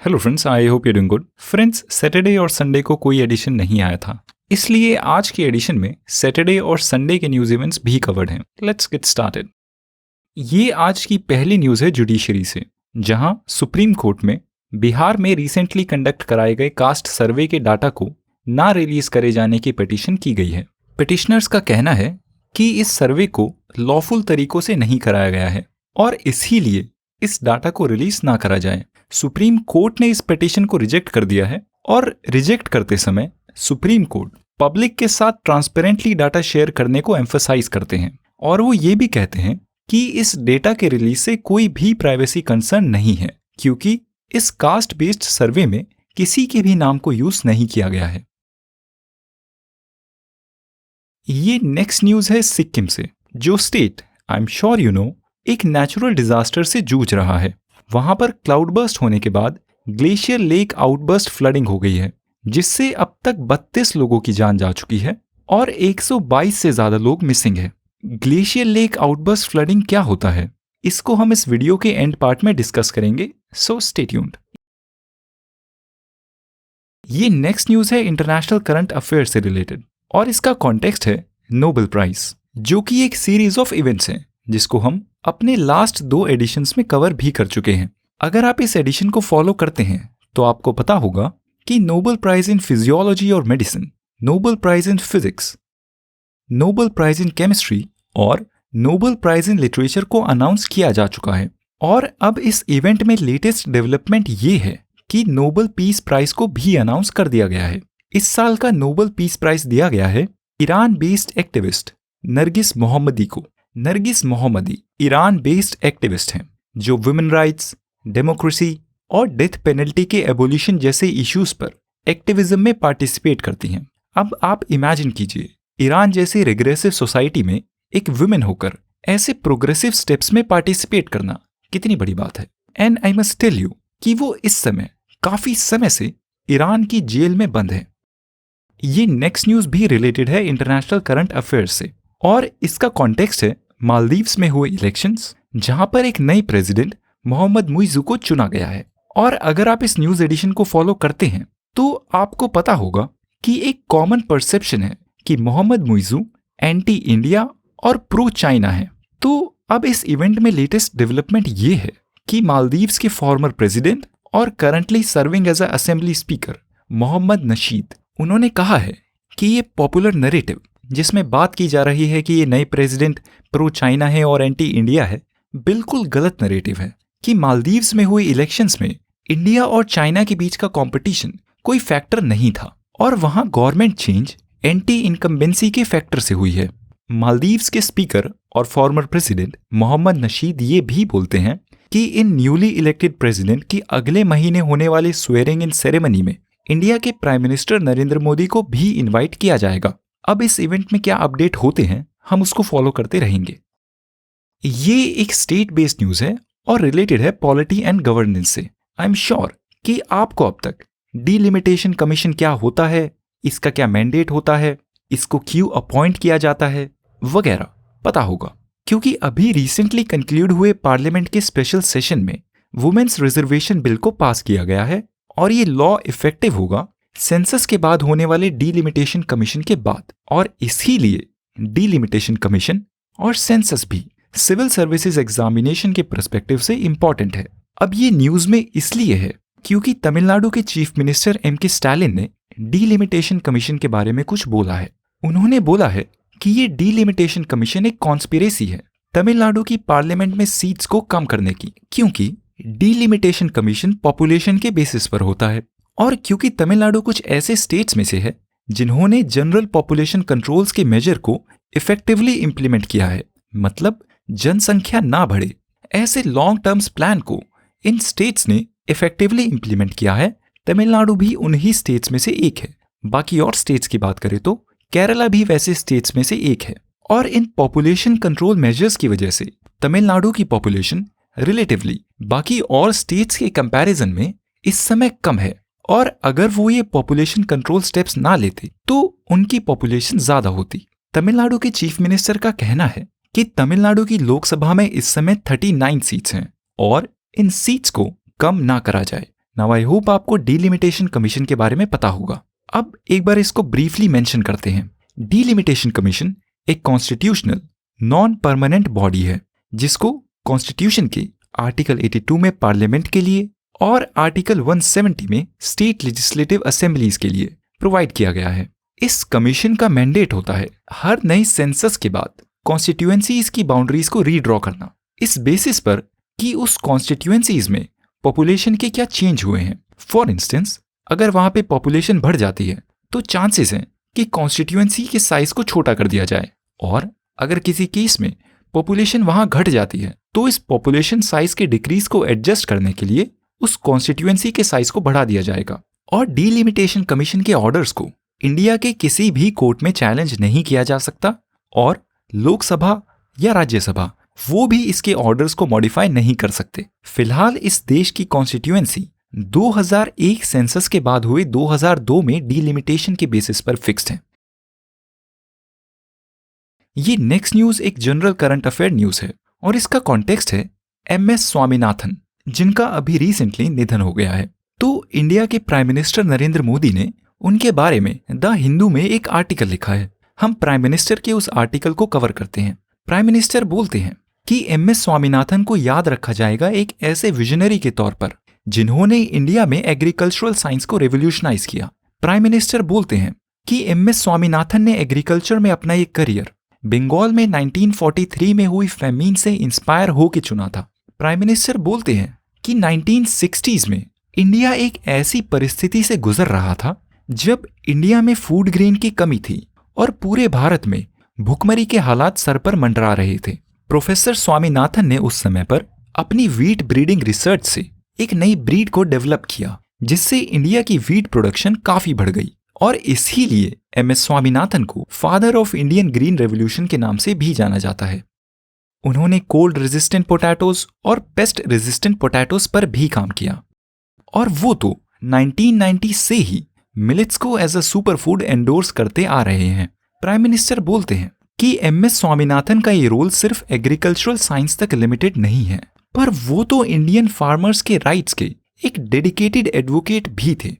Hello friends, I hope you doing good. Friends, Saturday और Sunday को कोई addition नहीं आया था, इसलिए आज की एडिशन में सैटरडे और संडे के न्यूज़ इवेंट्स भी कवर्ड हैं। Let's get started. ये आज की पहली न्यूज़ है जुडिशरी से, जहां सुप्रीम कोर्ट में बिहार में रिसेंटली कंडक्ट कराए गए कास्ट सर्वे के डाटा को ना रिलीज करे जाने की पिटीशन की गई है। पिटिशनर्स का कहना है कि इस सर्वे को लॉफुल तरीकों से नहीं कराया गया है और इसीलिए इस डाटा को रिलीज ना करा जाए। सुप्रीम कोर्ट ने इस पिटीशन को रिजेक्ट कर दिया है और रिजेक्ट करते समय सुप्रीम कोर्ट पब्लिक के साथ ट्रांसपेरेंटली डाटा शेयर करने को एम्फसाइज करते हैं और वो ये भी कहते हैं कि इस डेटा के रिलीज से कोई भी प्राइवेसी कंसर्न नहीं है, क्योंकि इस कास्ट बेस्ड सर्वे में किसी के भी नाम को यूज नहीं किया गया है। ये नेक्स्ट न्यूज है सिक्किम से, जो state I am sure you know एक नेचुरल डिजास्टर से जूझ रहा है। वहां पर क्लाउड बर्स्ट होने के बाद ग्लेशियर लेक आउटबर्स्ट फ्लडिंग हो गई है, जिससे अब तक 32 लोगों की जान जा चुकी है और 122 से ज्यादा लोग मिसिंग है। ग्लेशियर लेक आउटबर्स्ट फ्लडिंग क्या होता है, इसको हम इस वीडियो के एंड पार्ट में डिस्कस करेंगे, सो स्टे ट्यून्ड। ये नेक्स्ट न्यूज है इंटरनेशनल करंट अफेयर से रिलेटेड और इसका कॉन्टेक्स्ट है नोबेल प्राइज, जो कि एक सीरीज ऑफ इवेंट्स हैं जिसको हम अपने लास्ट 2 एडिशंस में कवर भी कर चुके हैं। अगर आप इस एडिशन को फॉलो करते हैं तो आपको पता होगा कि नोबेल प्राइज इन फिजियोलॉजी और medicine, Nobel prize in physics, Nobel prize in chemistry और नोबेल प्राइज इन लिटरेचर को अनाउंस किया जा चुका है। और अब इस इवेंट में लेटेस्ट डेवलपमेंट ये है कि नोबेल पीस प्राइज को भी अनाउंस कर दिया गया है। इस साल का नोबेल पीस प्राइज दिया गया है ईरान बेस्ड एक्टिविस्ट नरगिस मोहम्मदी को। नरगिस मोहम्मदी ईरान बेस्ड एक्टिविस्ट हैं जो वुमेन राइट्स, डेमोक्रेसी और डेथ पेनल्टी के एबोलिशन जैसे इश्यूज पर एक्टिविज्म में पार्टिसिपेट करती हैं। अब आप इमेजिन कीजिए, ईरान जैसी रिग्रेसिव सोसाइटी में एक वुमेन होकर ऐसे प्रोग्रेसिव स्टेप्स में पार्टिसिपेट करना कितनी बड़ी बात है। And I must tell you कि वो इस समय काफी समय से ईरान की जेल में बंद है। ये नेक्स्ट न्यूज भी रिलेटेड है इंटरनेशनल करंट अफेयर्स से और इसका कॉन्टेक्स्ट है मालदीव्स में हुए इलेक्शंस, जहां पर एक नई प्रेसिडेंट मोहम्मद मुइज़ू को चुना गया है। और अगर आप इस न्यूज एडिशन को फॉलो करते हैं तो आपको पता होगा कि एक कॉमन परसेप्शन है कि मोहम्मद मुइज़ू एंटी इंडिया और प्रो चाइना है। तो अब इस इवेंट में लेटेस्ट डेवलपमेंट ये है कि मालदीव्स के फॉर्मर प्रेसिडेंट और currently serving as a assembly speaker Mohammed Nasheed, उन्होंने कहा है कि ये पॉपुलर नैरेटिव जिसमें बात की जा रही है कि ये नए प्रेसिडेंट प्रो चाइना है और एंटी इंडिया है, बिल्कुल गलत नैरेटिव है। कि मालदीव्स में हुए इलेक्शंस में इंडिया और चाइना के बीच का कंपटीशन कोई फैक्टर नहीं था और वहां गवर्नमेंट चेंज एंटी इनकम्बेंसी के फैक्टर से हुई है। मालदीव्स के स्पीकर और फॉर्मर प्रेसिडेंट मोहम्मद नशीद ये भी बोलते हैं कि इन न्यूली इलेक्टेड प्रेसिडेंट की अगले महीने होने वाले स्वेरिंग इन सेरेमनी में इंडिया के प्राइम मिनिस्टर नरेंद्र मोदी को भी इन्वाइट किया जाएगा। अब इस इवेंट में क्या अपडेट होते हैं हम उसको फॉलो करते रहेंगे। ये एक स्टेट बेस्ड न्यूज है और रिलेटेड है पॉलिटी एंड गवर्नेंस से। आई एम श्योर कि आपको अब तक डीलिमिटेशन कमीशन क्या होता है, इसका क्या मैंडेट होता है, इसको क्यों अपॉइंट किया जाता है वगैरह पता होगा, क्योंकि अभी रिसेंटली कंक्लूड हुए पार्लियामेंट के स्पेशल सेशन में वुमेन्स रिजर्वेशन बिल को पास किया गया है और ये लॉ इफेक्टिव होगा सेंसस के बाद होने वाले डीलिमिटेशन कमीशन के बाद। और इसीलिए डीलिमिटेशन कमीशन और सेंसस भी सिविल सर्विसेज एग्जामिनेशन के पर्सपेक्टिव से इंपॉर्टेंट है। अब ये न्यूज में इसलिए है क्योंकि तमिलनाडु के चीफ मिनिस्टर M.K. स्टालिन ने डीलिमिटेशन कमीशन के बारे में कुछ बोला है। उन्होंने बोला है कि ये डीलिमिटेशन कमीशन एक कॉन्स्पिरेसी है तमिलनाडु की पार्लियामेंट में सीट्स को कम करने की, क्योंकि डीलिमिटेशन कमीशन पॉपुलेशन के बेसिस पर होता है और क्योंकि तमिलनाडु कुछ ऐसे स्टेट्स में से है जिन्होंने जनरल पॉपुलेशन कंट्रोल्स के मेजर को इफेक्टिवली इंप्लीमेंट किया है, मतलब जनसंख्या ना बढ़े, ऐसे लॉन्ग टर्म्स प्लान को इन स्टेट्स ने इफेक्टिवली इंप्लीमेंट किया है। तमिलनाडु भी उन्हीं स्टेट्स में से एक है। बाकी और स्टेट्स की बात करें तो केरला भी वैसे स्टेट्स में से एक है। और इन पॉपुलेशन कंट्रोल मेजर्स की वजह से तमिलनाडु की पॉपुलेशन रिलेटिवली बाकी और स्टेट्स के कंपैरिजन में इस समय कम है और अगर वो ये पॉपुलेशन कंट्रोल स्टेप्स ना लेते तो उनकी पॉपुलेशन ज्यादा होती। तमिलनाडु के चीफ मिनिस्टर का कहना है कि तमिलनाडु की लोकसभा में इस समय 39 सीट्स हैं और इन सीट्स को कम ना करा जाए, नाउ आई होप आपको डीलिमिटेशन कमीशन के बारे में पता होगा। अब एक बार इसको ब्रीफली मेंशन करते हैं। डीलिमिटेशन कमीशन एक कॉन्स्टिट्यूशनल नॉन परमानेंट बॉडी है जिसको कॉन्स्टिट्यूशन के आर्टिकल 82 में पार्लियामेंट के लिए और आर्टिकल 170 में स्टेट लेजिस्लेटिव असेंबलीज के लिए प्रोवाइड किया गया है। इस कमीशन का मैंडेट होता है हर नई सेंसस के बाद कॉन्स्टिट्यूएंसीज की बाउंड्रीज को रीड्रॉ करना, इस बेसिस पर कि उस कॉन्स्टिट्यूएंसीज में पॉपुलेशन के क्या चेंज हुए हैं। फॉर इंस्टेंस, अगर वहां पे पॉपुलेशन बढ़ जाती है तो चांसेस हैं कि कॉन्स्टिट्यूएंसी के साइज को छोटा कर दिया जाए, और अगर किसी केस में पॉपुलेशन वहां घट जाती है तो इस पॉपुलेशन साइज के डिक्रीज को एडजस्ट करने के लिए उस कॉन्स्टिट्यूएंसी के साइज को बढ़ा दिया जाएगा। और डीलिमिटेशन कमीशन के ऑर्डर्स को इंडिया के किसी भी कोर्ट में चैलेंज नहीं किया जा सकता, और लोकसभा या राज्यसभा वो भी इसके ऑर्डर्स को मॉडिफाई नहीं कर सकते। फिलहाल इस देश की कॉन्स्टिट्यूएंसी 2001 सेंसस के बाद हुए 2002 में डीलिमिटेशन के बेसिस पर फिक्स्ड है। ये नेक्स्ट न्यूज एक जनरल करंट अफेयर न्यूज है और इसका कॉन्टेक्स्ट है MS स्वामीनाथन, जिनका अभी रिसेंटली निधन हो गया है। तो इंडिया के प्राइम मिनिस्टर नरेंद्र मोदी ने उनके बारे में द हिंदू में एक आर्टिकल लिखा है। हम प्राइम मिनिस्टर के उस आर्टिकल को कवर करते हैं। प्राइम मिनिस्टर बोलते हैं कि MS स्वामीनाथन को याद रखा जाएगा एक ऐसे विजनरी के तौर पर जिन्होंने इंडिया में एग्रीकल्चरल साइंस को रेवोल्यूशनाइज किया। प्राइम मिनिस्टर बोलते हैं कि MS स्वामीनाथन ने एग्रीकल्चर में अपना एक करियर बंगाल में 1943 में हुई फेमीन से इंस्पायर होकर चुना था। प्राइम मिनिस्टर बोलते हैं कि 1960s में इंडिया एक ऐसी परिस्थिति से गुजर रहा था जब इंडिया में फूड ग्रेन की कमी थी और पूरे भारत में भुखमरी के हालात सर पर मंडरा रहे थे। प्रोफेसर स्वामीनाथन ने उस समय पर अपनी वीट ब्रीडिंग रिसर्च से एक नई ब्रीड को डेवलप किया जिससे इंडिया की वीट प्रोडक्शन काफी बढ़ गई, और इसीलिए MS स्वामीनाथन को father of Indian green revolution के नाम से भी जाना जाता है। उन्होंने कोल्ड रेजिस्टेंट पोटैटोज और पेस्ट रेजिस्टेंट पोटैटोज पर भी काम किया, और वो तो 1990 से ही मिलेट्स को as a super food endorse करते आ रहे हैं। प्राइम मिनिस्टर बोलते हैं कि MS स्वामीनाथन का ये रोल सिर्फ एग्रीकल्चरल साइंस तक लिमिटेड नहीं है, पर वो तो इंडियन फार्मर्स के राइट्स के एक डेडिकेटेड एडवोकेट भी थे।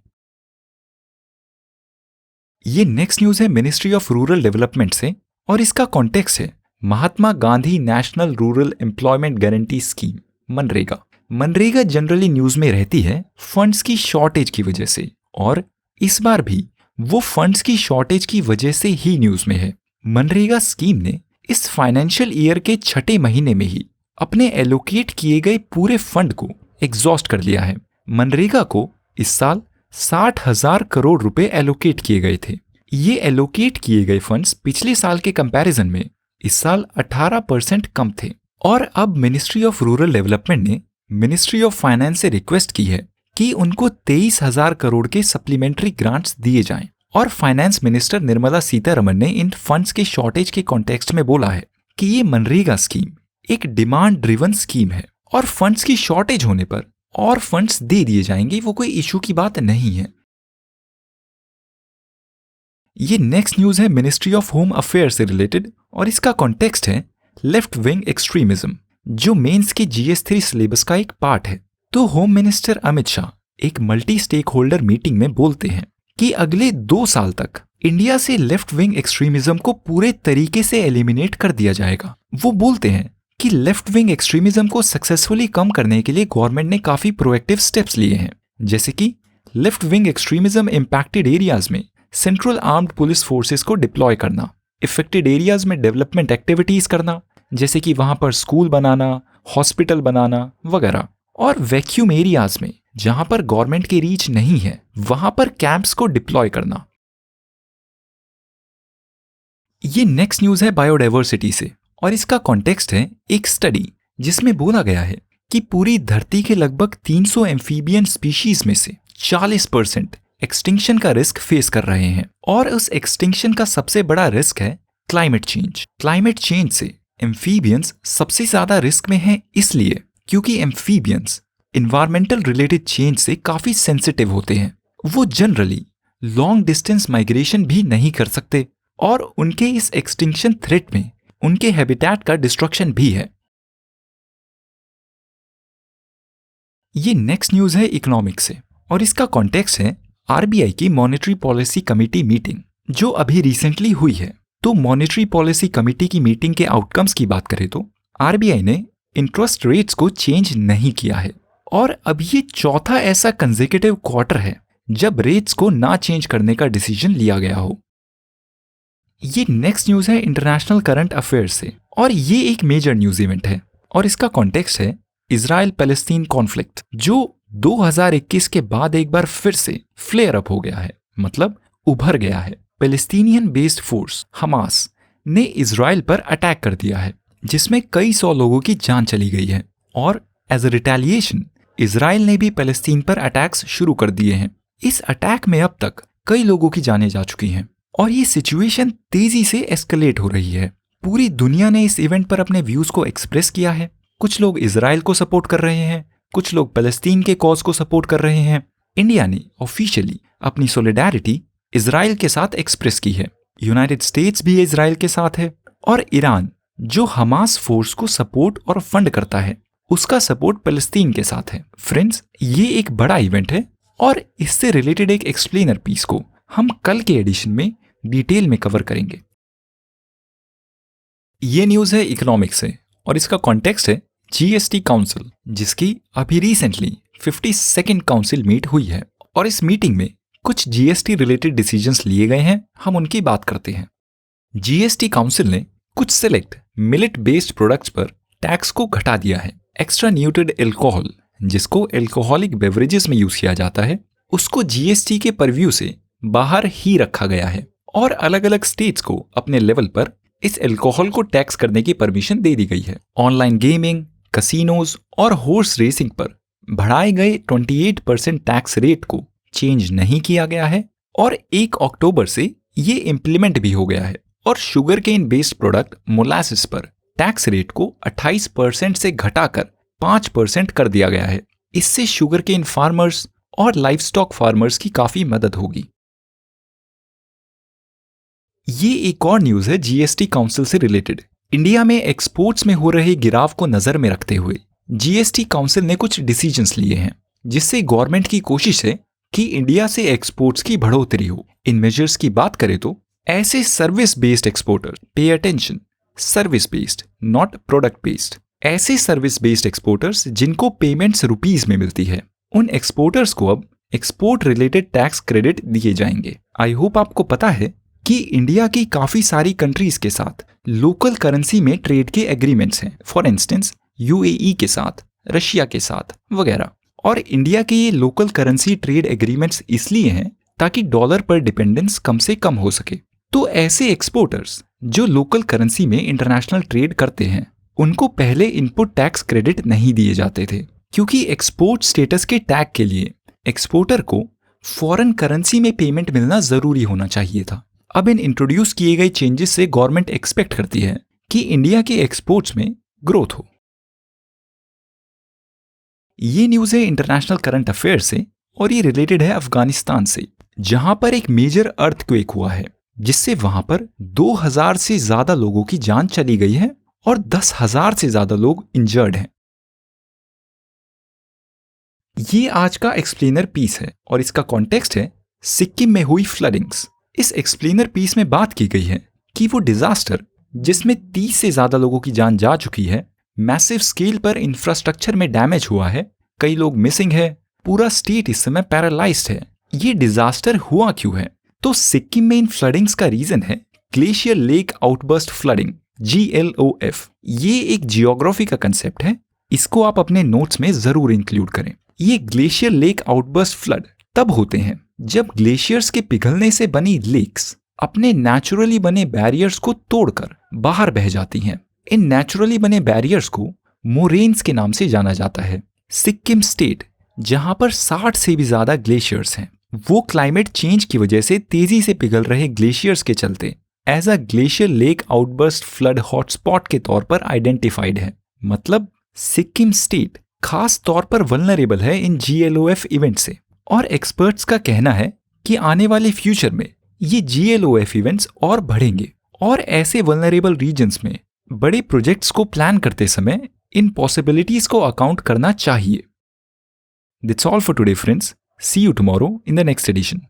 ये नेक्स्ट न्यूज है मिनिस्ट्री ऑफ रूरल डेवलपमेंट से, और इसका कॉन्टेक्स्ट है Mahatma Gandhi national rural employment guarantee scheme MNREGA. MNREGA generally news में रहती है फंड्स की शॉर्टेज की वजह से, और इस बार भी वो फंड्स की शॉर्टेज की वजह से ही न्यूज में है। मनरेगा स्कीम ने इस फाइनेंशियल ईयर के छठे महीने में ही अपने एलोकेट किए गए पूरे फंड को एग्जॉस्ट कर लिया है। मनरेगा को इस साल 60,000 करोड़ रुपए एलोकेट किए गए थे। ये एलोकेट किए गए फंड्स पिछले साल के कंपैरिजन में इस साल 18% कम थे, और अब मिनिस्ट्री ऑफ रूरल डेवलपमेंट ने मिनिस्ट्री ऑफ फाइनेंस से रिक्वेस्ट की है कि उनको 23,000 करोड़ के सप्लीमेंट्री ग्रांट्स दिए जाएं। और फाइनेंस मिनिस्टर निर्मला सीतारमण ने इन फंड्स के शॉर्टेज के कॉन्टेक्स्ट में बोला है कि ये मनरेगा स्कीम एक डिमांड ड्रिवन स्कीम है, और फंड्स की शॉर्टेज होने पर और फंड्स दे दिए जाएंगे, वो कोई इशू की बात नहीं है। ये नेक्स्ट न्यूज है मिनिस्ट्री ऑफ होम अफेयर से रिलेटेड, और इसका कॉन्टेक्स्ट है लेफ्ट विंग एक्सट्रीमिज्म, जो मेंस के GS3 सिलेबस का एक पार्ट है। तो होम मिनिस्टर अमित शाह एक मल्टी स्टेक होल्डर मीटिंग में बोलते हैं कि अगले 2 साल तक इंडिया से लेफ्ट विंग एक्सट्रीमिज्म को पूरे तरीके से एलिमिनेट कर दिया जाएगा। वो बोलते हैं कि लेफ्ट विंग एक्सट्रीमिज्म को सक्सेसफुली कम करने के लिए गवर्नमेंट ने काफी प्रोएक्टिव स्टेप्स लिए हैं, जैसे कि left wing extremism impacted areas में सेंट्रल आर्म्ड पुलिस फोर्सेस को डिप्लॉय करना, इफेक्टेड एरियाज में डेवलपमेंट एक्टिविटीज करना, जैसे कि वहां पर स्कूल बनाना, हॉस्पिटल बनाना वगैरह, और वैक्यूम एरियाज में जहां पर गवर्नमेंट की रीच नहीं है वहां पर कैंप्स को डिप्लॉय करना। ये नेक्स्ट न्यूज है बायोडाइवर्सिटी से, और इसका कॉन्टेक्स्ट है एक स्टडी जिसमें बोला गया है कि पूरी धरती के लगभग 300 एम्फीबियन स्पीशीज में से 40% एक्सटिंक्शन का रिस्क फेस कर रहे हैं, और उस एक्सटिंक्शन का सबसे बड़ा रिस्क है क्लाइमेट चेंज। क्लाइमेट चेंज से एम्फीबियंस सबसे ज्यादा रिस्क में हैं, इसलिए क्योंकि एम्फीबियंस इन्वायरमेंटल रिलेटेड चेंज से काफी सेंसिटिव होते हैं। वो जनरली लॉन्ग डिस्टेंस माइग्रेशन भी नहीं कर सकते, और उनके इस एक्सटिंक्शन थ्रेट में उनके हैबिटेट का डिस्ट्रक्शन भी है। ये नेक्स्ट न्यूज है इकोनॉमिक्स से, और इसका कॉन्टेक्स्ट है आरबीआई की मॉनेटरी पॉलिसी कमेटी मीटिंग जो अभी रिसेंटली हुई है। तो मॉनेटरी पॉलिसी कमेटी की मीटिंग के आउटकम्स की बात करें तो आरबीआई ने इंटरेस्ट रेट्स को चेंज नहीं किया है और अब ये चौथा ऐसा कंसेक्यूटिव क्वार्टर है जब रेट्स को ना चेंज करने का डिसीजन लिया गया हो। ये नेक्स्ट न्यूज है इंटरनेशनल करंट अफेयर्स से और ये एक मेजर न्यूज इवेंट है और इसका कॉन्टेक्स्ट है इजराइल पैलेस्टीन कॉन्फ्लिक्ट जो 2021 के बाद एक बार फिर से फ्लेयर अप हो गया है, मतलब उभर गया है। पैलेस्टीनियन बेस्ड फोर्स हमास ने इजराइल पर अटैक कर दिया है जिसमें कई 100 लोगों की जान चली गई है और एज अ रिटेलिएशन इजराइल ने भी पैलेस्टीन पर अटैक्स शुरू कर दिए हैं। इस अटैक में अब तक कई लोगों की जानें जा चुकी हैं और ये सिचुएशन तेजी से एस्केलेट हो रही है। पूरी दुनिया ने इस इवेंट पर अपने व्यूज को एक्सप्रेस किया है। कुछ लोग इजराइल को सपोर्ट कर रहे हैं, कुछ लोग पैलेस्टीन के कॉज को सपोर्ट कर रहे हैं। इंडिया ने ऑफिशियली अपनी सोलिडारिटी इजराइल के साथ एक्सप्रेस की है। यूनाइटेड स्टेट्स भी इजराइल के साथ है और ईरान जो हमास फोर्स को सपोर्ट और फंड करता है उसका सपोर्ट पैलेस्टीन के साथ है। फ्रेंड्स, ये एक बड़ा इवेंट है और इससे रिलेटेड एक एक्सप्लेनर पीस को हम कल के एडिशन में डिटेल में कवर करेंगे। ये न्यूज है इकोनॉमिक्स से और इसका कॉन्टेक्स्ट है जीएसटी काउंसिल जिसकी अभी रिसेंटली 52nd काउंसिल मीट हुई है और इस मीटिंग में कुछ जीएसटी रिलेटेड डिसीजंस लिए गए हैं। हम उनकी बात करते हैं। जीएसटी काउंसिल ने कुछ सिलेक्ट मिलेट बेस्ड प्रोडक्ट्स पर टैक्स को घटा दिया है। एक्स्ट्रा न्यूट्रेड एल्कोहल जिसको एल्कोहलिक बेवरेजेस में यूज किया जाता है उसको जीएसटी के परव्यू से बाहर ही रखा गया है और अलग अलग स्टेट्स को अपने लेवल पर इस एल्कोहल को टैक्स करने की परमिशन दे दी गई है। ऑनलाइन गेमिंग, कसिनोज और हॉर्स रेसिंग पर बढ़ाए गए 28% टैक्स रेट को चेंज नहीं किया गया है और 1 अक्टूबर से ये इम्प्लीमेंट भी हो गया है। और sugar cane based product molasses पर टैक्स रेट को 28% से घटाकर 5% कर दिया गया है। इससे शुगर केन फार्मर्स और लाइवस्टॉक फार्मर्स की काफी मदद होगी। ये एक और न्यूज है जीएसटी काउंसिल से रिलेटेड। इंडिया में एक्सपोर्ट्स में हो रहे गिराव को नजर में रखते हुए जीएसटी काउंसिल ने कुछ डिसीजंस लिए हैं जिससे गवर्नमेंट की कोशिश है कि इंडिया से एक्सपोर्ट्स की बढ़ोतरी हो। इन मेजर्स की बात करें तो ऐसे service based exporter, pay attention, service based not product based, ऐसे सर्विस बेस्ड एक्सपोर्टर्स जिनको पेमेंट्स रुपीज में मिलती है उन एक्सपोर्टर्स को अब एक्सपोर्ट रिलेटेड टैक्स क्रेडिट दिए जाएंगे। आई होप आपको पता है कि इंडिया की काफी सारी कंट्रीज के साथ लोकल करेंसी में ट्रेड के एग्रीमेंट्स हैं। फॉर इंस्टेंस यूएई के साथ, रशिया के साथ वगैरह। और इंडिया के ये लोकल करेंसी ट्रेड एग्रीमेंट्स इसलिए हैं ताकि डॉलर पर डिपेंडेंस कम से कम हो सके। तो ऐसे एक्सपोर्टर्स जो लोकल करेंसी में इंटरनेशनल ट्रेड करते हैं उनको पहले इनपुट टैक्स क्रेडिट नहीं दिए जाते थे क्योंकि एक्सपोर्ट स्टेटस के टैग के लिए एक्सपोर्टर को फॉरेन करेंसी में पेमेंट मिलना जरूरी होना चाहिए था। अब इन इंट्रोड्यूस किए गए चेंजेस से गवर्नमेंट एक्सपेक्ट करती है कि इंडिया के एक्सपोर्ट्स में ग्रोथ हो। ये न्यूज है इंटरनेशनल करंट अफेयर से और ये रिलेटेड है अफगानिस्तान से जहां पर एक मेजर अर्थक्वेक हुआ है जिससे वहां पर 2000 से ज्यादा लोगों की जान चली गई है और 10,000 से ज्यादा लोग इंजर्ड हैं। ये आज का एक्सप्लेनर पीस है और इसका कॉन्टेक्स्ट है सिक्किम में हुई फ्लडिंग्स। इस एक्सप्लेनर पीस में बात की गई है कि वो डिजास्टर जिसमें 30 से ज्यादा लोगों की जान जा चुकी है, मैसिव स्केल पर इंफ्रास्ट्रक्चर में डैमेज हुआ है, कई लोग मिसिंग है, पूरा स्टेट इस समय पैरालाइज्ड है। ये डिजास्टर हुआ क्यों है? तो सिक्किम में इन फ्लडिंग्स का रीजन है glacier lake outburst flooding, GLOF। ये एक जियोग्राफी का कंसेप्ट है, इसको आप अपने नोट्स में जरूर इंक्लूड करें। ये ग्लेशियर लेक आउटबर्स्ट फ्लड तब होते हैं जब ग्लेशियर्स के पिघलने से बनी लेक्स अपने नेचुरली बने बैरियर्स को तोड़कर बाहर बह जाती हैं। इन नेचुरली बने बैरियर्स को मोरेन्स के नाम से जाना जाता है। सिक्किम स्टेट जहां पर 60 से भी ज्यादा ग्लेशियर्स हैं, वो क्लाइमेट चेंज की वजह से तेजी से पिघल रहे ग्लेशियर्स के चलते as a glacier lake outburst flood hotspot के तौर पर आइडेंटिफाइड है। मतलब सिक्किम स्टेट खास तौर पर वल्नरेबल है इन GLOF इवेंट से और एक्सपर्ट्स का कहना है कि आने वाले फ्यूचर में ये GLOF इवेंट्स और बढ़ेंगे और ऐसे वल्नरेबल रीजन्स में बड़े प्रोजेक्ट्स को प्लान करते समय इन पॉसिबिलिटीज को अकाउंट करना चाहिए। That's all for today friends. See you tomorrow in the next addition.